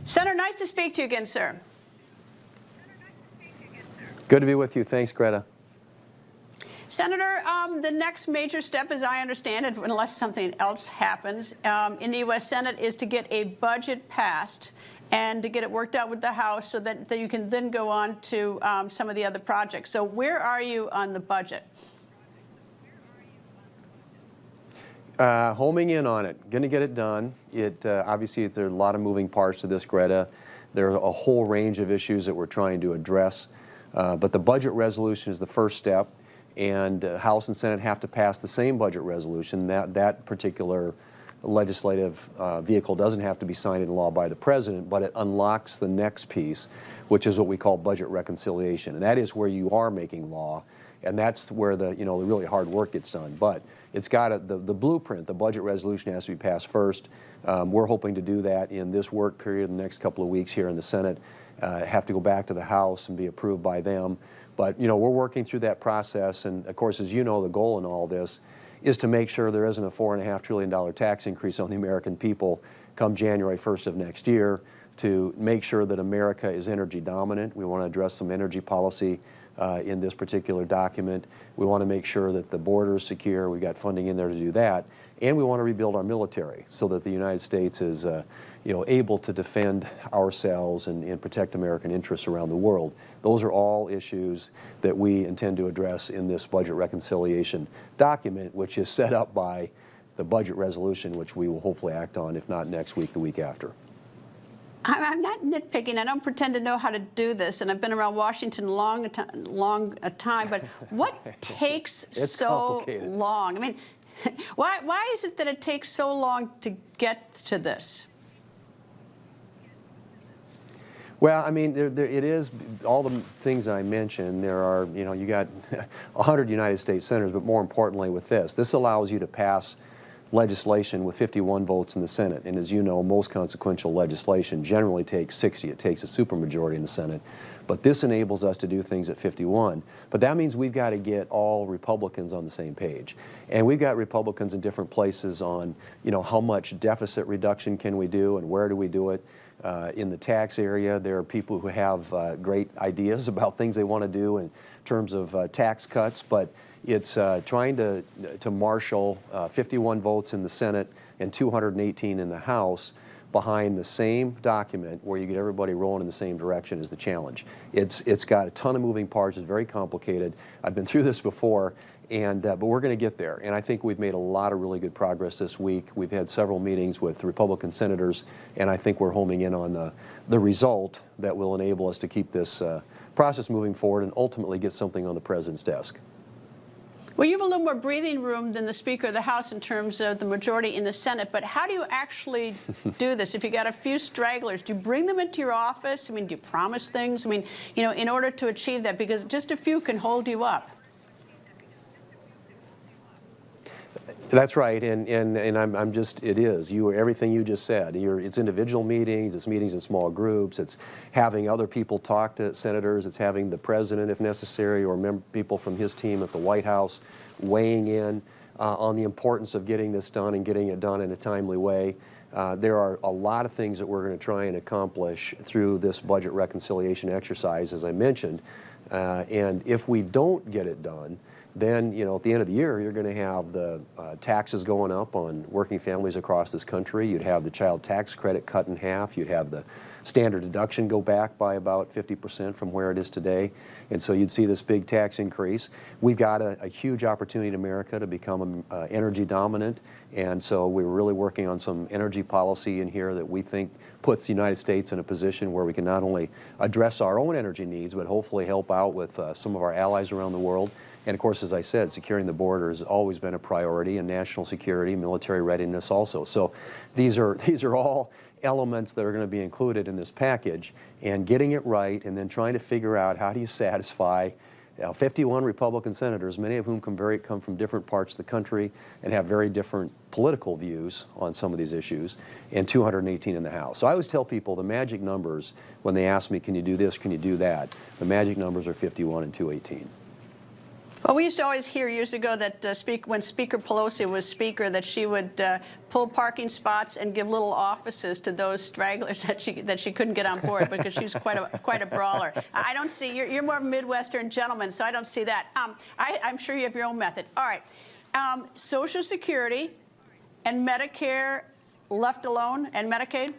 Senator, nice to speak to you again, sir. Good to be with you. Thanks, Greta. Senator, the next major step, as I understand it, unless something else happens, in the U.S. Senate is to get a budget passed and to get it worked out with the House so that you can then go on to some of the other projects. So where are you on the budget? Homing in on it. Going to get it done. Obviously, there are a lot of moving parts to this, Greta. There are a whole range of issues that we're trying to address. But the budget resolution is the first step, and House and Senate have to pass the same budget resolution. That particular legislative vehicle doesn't have to be signed into law by the president, but it unlocks the next piece, which is what we call budget reconciliation. And that is where you are making law, and that's where the really hard work gets done. But it's got the blueprint. The budget resolution has to be passed first. We're hoping to do that in this work period in the next couple of weeks here in the Senate. Have to go back to the House and be approved by them. But we're working through that process, and of course, as you know, the goal in all this is to make sure there isn't a $4.5 trillion tax increase on the American people come January 1st of next year, to make sure that America is energy dominant. We want to address some energy policy in this particular document. We want to make sure that the border is secure. We've got funding in there to do that. And we want to rebuild our military so that the United States is able to defend ourselves and protect American interests around the world. Those are all issues that we intend to address in this budget reconciliation document, which is set up by the budget resolution, which we will hopefully act on, if not next week, the week after. I'm not nitpicking. I don't pretend to know how to do this, and I've been around Washington long a time, but what takes so long? I mean, why is it that it takes so long to get to this? Well, I mean, it is all the things I mentioned. There are, you got 100 United States senators, but more importantly with this allows you to pass legislation with 51 votes in the Senate. And as you know, most consequential legislation generally takes 60. It takes a supermajority in the Senate. But this enables us to do things at 51. But that means we've got to get all Republicans on the same page. And we've got Republicans in different places on, how much deficit reduction can we do and where do we do it. In the tax area, there are people who have great ideas about things they want to do in terms of tax cuts, but it's trying to marshal 51 votes in the Senate and 218 in the House behind the same document where you get everybody rolling in the same direction is the challenge. It's got a ton of moving parts. It's very complicated. I've been through this before, but we're going to get there. And I think we've made a lot of really good progress this week. We've had several meetings with Republican senators, and I think we're homing in on the result that will enable us to keep this process moving forward and ultimately get something on the president's desk. Well, you have a little more breathing room than the Speaker of the House in terms of the majority in the Senate, but how do you actually do this? If you got a few stragglers, do you bring them into your office? I mean, do you promise things? I mean, in order to achieve that, because just a few can hold you up. That's right, and I'm just, it is. Everything you just said. It's individual meetings, it's meetings in small groups, it's having other people talk to senators, it's having the president, if necessary, or people from his team at the White House weighing in on the importance of getting this done and getting it done in a timely way. There are a lot of things that we're going to try and accomplish through this budget reconciliation exercise, as I mentioned, and if we don't get it done, then, at the end of the year, you're going to have the taxes going up on working families across this country. You'd have the child tax credit cut in half. You'd have the standard deduction go back by about 50% from where it is today. And so you'd see this big tax increase. We've got a huge opportunity in America to become energy dominant. And so we're really working on some energy policy in here that we think puts the United States in a position where we can not only address our own energy needs, but hopefully help out with some of our allies around the world. And of course, as I said, securing the border has always been a priority, and national security, military readiness also. So these are all elements that are going to be included in this package, and getting it right and then trying to figure out how do you satisfy 51 Republican senators, many of whom come from different parts of the country and have very different political views on some of these issues, and 218 in the House. So I always tell people the magic numbers, when they ask me, can you do this, can you do that, the magic numbers are 51 and 218. Well, we used to always hear years ago that when Speaker Pelosi was Speaker, that she would pull parking spots and give little offices to those stragglers that she couldn't get on board because she's quite a brawler. I don't see you're more of a Midwestern gentleman, so I don't see that. I'm sure you have your own method. All right, Social Security and Medicare left alone, and Medicaid.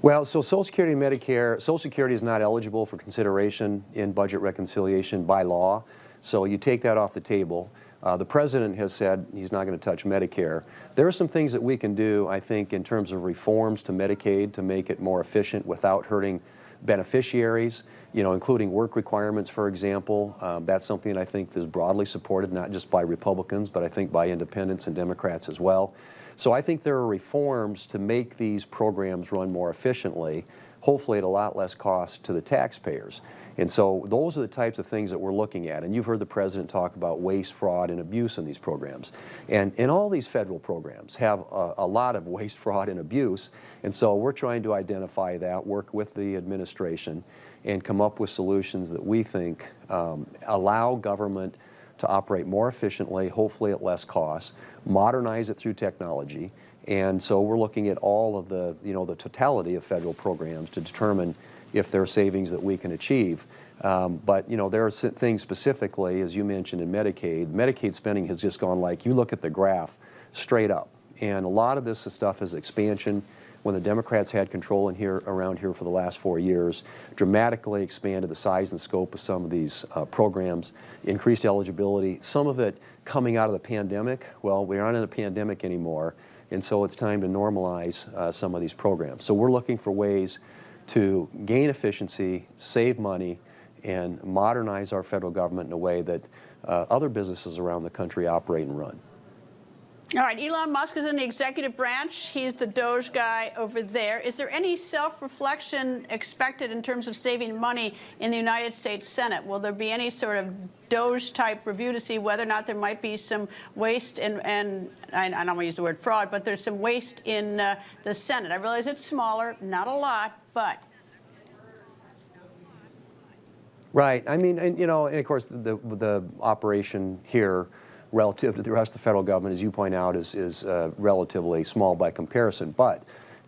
Well, so Social Security and Medicare, Social Security is not eligible for consideration in budget reconciliation by law, so you take that off the table. The President has said he's not going to touch Medicare. There are some things that we can do, I think, in terms of reforms to Medicaid to make it more efficient without hurting beneficiaries, including work requirements, for example. That's something that I think is broadly supported, not just by Republicans, but I think by independents and Democrats as well. So I think there are reforms to make these programs run more efficiently, hopefully at a lot less cost to the taxpayers. And so those are the types of things that we're looking at. And you've heard the President talk about waste, fraud, and abuse in these programs. And all these federal programs have a lot of waste, fraud, and abuse. And so we're trying to identify that, work with the administration, and come up with solutions that we think allow government to operate more efficiently, hopefully at less cost, modernize it through technology. And so we're looking at all of the totality of federal programs to determine if there are savings that we can achieve. But there are things specifically, as you mentioned, in Medicaid. Medicaid spending has just gone, like, you look at the graph, straight up. And a lot of this stuff is expansion. When the Democrats had control around here for the last 4 years, dramatically expanded the size and scope of some of these programs, increased eligibility, some of it coming out of the pandemic. Well, we aren't in a pandemic anymore, and so it's time to normalize some of these programs. So we're looking for ways to gain efficiency, save money, and modernize our federal government in a way that other businesses around the country operate and run. All right, Elon Musk is in the executive branch. He's the DOGE guy over there. Is there any self-reflection expected in terms of saving money in the United States Senate? Will there be any sort of DOGE-type review to see whether or not there might be some waste and I don't want to use the word fraud, but there's some waste in the Senate? I realize it's smaller, not a lot, but... Right. I mean, and of course, the operation here relative to the rest of the federal government, as you point out, is relatively small by comparison. But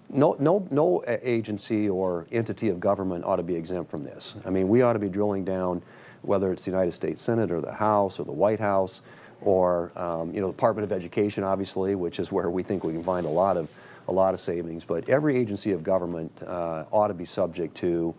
no agency or entity of government ought to be exempt from this. I mean, we ought to be drilling down, whether it's the United States Senate or the House or the White House or the Department of Education, obviously, which is where we think we can find a lot of savings. But every agency of government ought to be subject to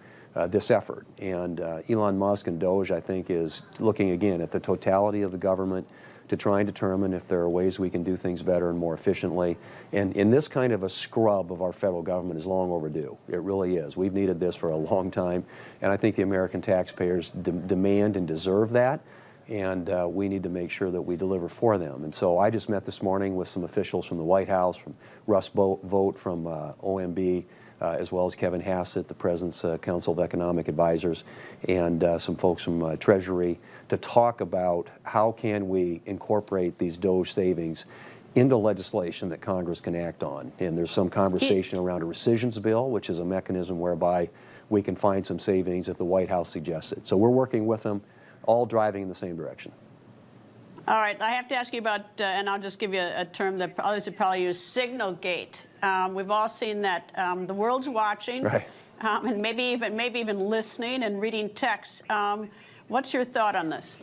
this effort. And Elon Musk and DOGE, I think, is looking again at the totality of the government to try and determine if there are ways we can do things better and more efficiently. And in this kind of a scrub of our federal government is long overdue. It really is. We've needed this for a long time, and I think the American taxpayers demand and deserve that, and we need to make sure that we deliver for them. And so I just met this morning with some officials from the White House, from Russ Vought from OMB, as well as Kevin Hassett, the President's Council of Economic Advisors, and some folks from Treasury, to talk about how can we incorporate these DOGE savings into legislation that Congress can act on. And there's some conversation around a rescissions bill, which is a mechanism whereby we can find some savings if the White House suggests it. So we're working with them, all driving in the same direction. All right, I have to ask you about, and I'll just give you a term that others would probably use, Signalgate. We've all seen that the world's watching, right. And maybe even listening and reading texts. What's your thought on this?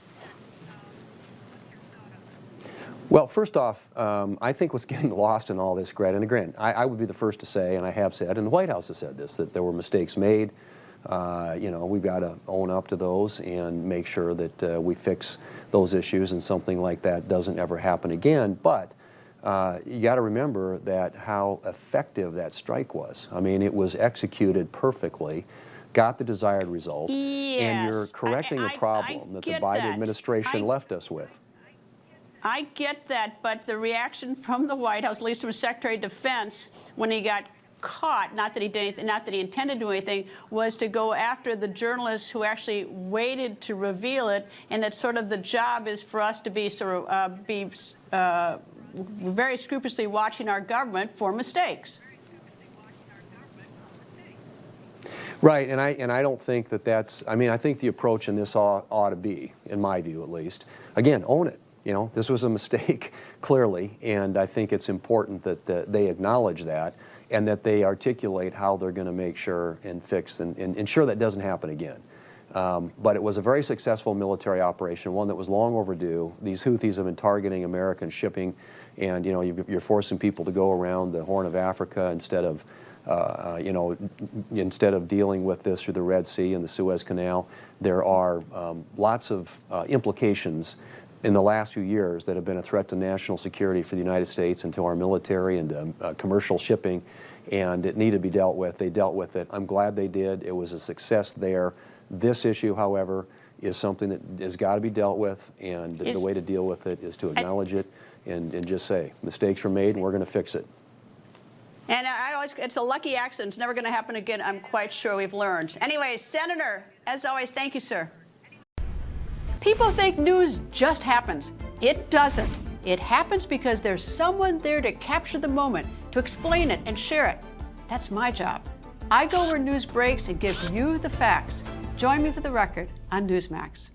Well, first off, I think what's getting lost in all this, Greta, and again, I would be the first to say, and I have said, and the White House has said this, that there were mistakes made. We've got to own up to those and make sure that we fix those issues and something like that doesn't ever happen again. But you got to remember that how effective that strike was. I mean, it was executed perfectly, got the desired result, yes. And you're correcting a problem that the Biden administration left us with. I get that, but the reaction from the White House, at least from Secretary of Defense, when he got caught, not that he did anything, not that he intended to do anything, was to go after the journalists who actually waited to reveal it, and that sort of the job is for us to be very scrupulously watching our government for mistakes. Right, and I don't think that that's, I mean, I think the approach in this ought to be, in my view at least, again, own it. You know, this was a mistake, clearly, and I think it's important that they acknowledge that and that they articulate how they're going to make sure and fix and ensure that doesn't happen again. But it was a very successful military operation, one that was long overdue. These Houthis have been targeting American shipping, and you know, you're forcing people to go around the Horn of Africa instead of instead of dealing with this through the Red Sea and the Suez Canal. There are lots of implications in the last few years that have been a threat to national security for the United States and to our military and commercial shipping, and it needed to be dealt with. They dealt with it. I'm glad they did. It was a success there. This issue, however, is something that has got to be dealt with, and the way to deal with it is to acknowledge it and just say, mistakes were made and we're going to fix it. And it's a lucky accident. It's never going to happen again. I'm quite sure we've learned. Anyway, Senator, as always, thank you, sir. People think news just happens. It doesn't. It happens because there's someone there to capture the moment, to explain it and share it. That's my job. I go where news breaks and give you the facts. Join me for The Record on Newsmax.